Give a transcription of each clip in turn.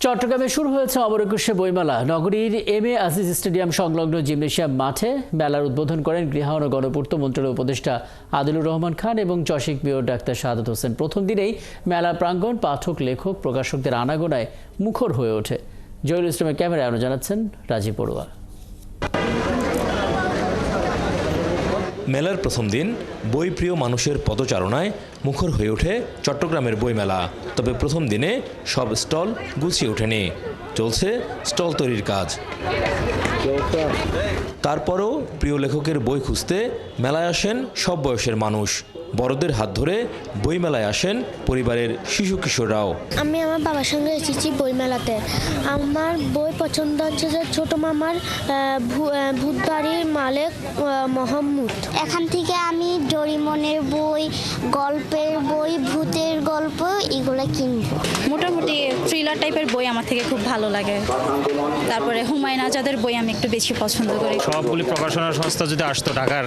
চট্টগ্রামে শুরু হয়েছে অমর-একুশে বইমেলা। নগরীর এম.এ. আজিজ স্টেডিয়াম সংলগ্ন জিমনেশিয়াম মাঠে মেলার উদ্বোধন করেন গৃহায়ন ও গণপূর্ত মন্ত্রণালয়ের উপদেষ্টা আদিলুর রহমান খান এবং চসিক মেয়র ডাক্তার শাহাদাত হোসেন। প্রথম দিনেই মেলা প্রাঙ্গণ পাঠক, লেখক, প্রকাশকদের আনাগোনায় মুখর হয়ে ওঠে। জহিরুল ইসলামের ক্যামেরায় আরও জানাচ্ছেন রাজীব বড়ুয়া। মেলার প্রথম দিন বইপ্রিয় মানুষের পদচারণায় মুখর হয়ে ওঠে চট্টগ্রামের বইমেলা। তবে প্রথম দিনে সব স্টল গুছিয়ে ওঠেনি, চলছে স্টল তৈরির কাজ। তারপরও প্রিয় লেখকের বই খুঁজতে মেলায় আসেন সব বয়সের মানুষ। বড়দের হাত ধরে বইমেলায় আসেন পরিবারের শিশু কিশোররাও। আমি আমার বাবার সঙ্গে এসেছি বইমেলাতে। আমার বই পছন্দ হচ্ছে যে ছোট মামার ভূতবাড়ির মালিক মোহাম্মদ। এখান থেকে আমি ডোরিমনের বই, গল্পের বই, ভূতের গল্প এগুলো কিনবো। মোটামুটি থ্রিলার টাইপের বই আমার থেকে খুব ভালো লাগে। তারপরে হুমায়ুন আজাদের বই আমি একটু বেশি পছন্দ করি। সবগুলি প্রকাশনা সংস্থা যদি আসতো ঢাকার,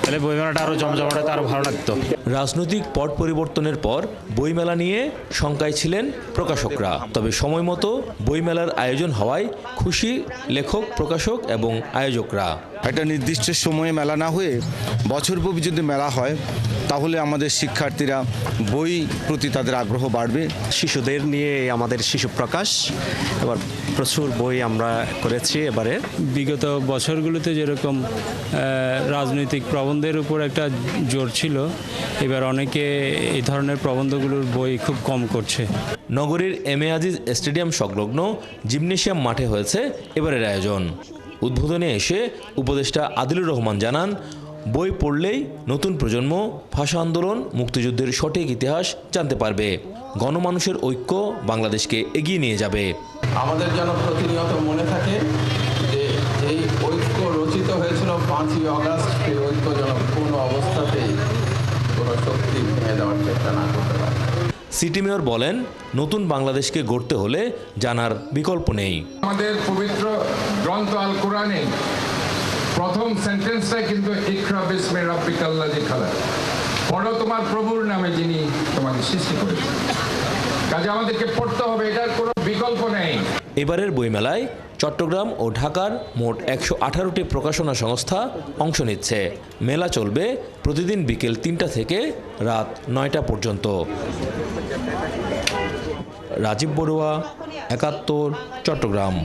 তাহলে বইমেলাটা আরো জমজমাটে আরো ভালো লাগতো। রাজনৈতিক পট পরিবর্তনের পর বইমেলা নিয়ে শঙ্কায় ছিলেন প্রকাশকরা। তবে সময় মতো বইমেলার আয়োজন হওয়ায় খুশি লেখক, প্রকাশক এবং আয়োজকরা। একটা নির্দিষ্ট সময়ে মেলা না হয়ে বছরব্যাপী যদি মেলা হয়, তাহলে আমাদের শিক্ষার্থীরা বই প্রতি তাদের আগ্রহ বাড়বে। শিশুদের নিয়ে আমাদের শিশু প্রকাশ, এবার প্রচুর বই আমরা করেছি। এবারে বিগত বছরগুলোতে যেরকম রাজনৈতিক প্রবন্ধের উপর একটা জোর ছিল, এবার অনেকে এই ধরনের প্রবন্ধগুলোর বই খুব কম করছে। নগরীর এম.এ. আজিজ স্টেডিয়াম সংলগ্ন জিমনেশিয়াম মাঠে হয়েছে এবারের আয়োজন। উদ্বোধনে এসে উপদেষ্টা আদিলুর রহমান জানান, বই পড়লেই নতুন প্রজন্ম ভাষা আন্দোলন, মুক্তিযুদ্ধের সঠিক ইতিহাস জানতে পারবে। গণমানুষের ঐক্য বাংলাদেশকে এগিয়ে নিয়ে যাবে। আমাদের যেন প্রতিনিয়ত মনে থাকে যে এই ঐক্য রচিত হয়েছিল 5ই আগস্ট। সেই ঐক্য যেন কোনো অবস্থাতেই কোনো শক্তি ভেঙে দেওয়ার চেষ্টা না করতে পারে। সিটি মেয়র বলেন, নতুন বাংলাদেশকে গড়তে হলে জানার বিকল্প নেই। আমাদের পবিত্র গ্রন্থ আল কোরআনে প্রথম সেন্টেন্সটাই কিন্তু ইকরা বিসমি রাব্বিকাল্লাযী খালাক, পড়ো তোমার প্রভুর নামে যিনি তোমাকে সৃষ্টি করেছেন। কাজে আমাদেরকে পড়তে হবে, এটার কোনো বিকল্প নেই। এবারের বইমেলায় চট্টগ্রাম ও ঢাকার মোট 118টি প্রকাশনা সংস্থা অংশ নিচ্ছে। মেলা চলবে প্রতিদিন বিকেল 3টা থেকে রাত 9টা পর্যন্ত। রাজীব বড়ুয়া, 71, চট্টগ্রাম।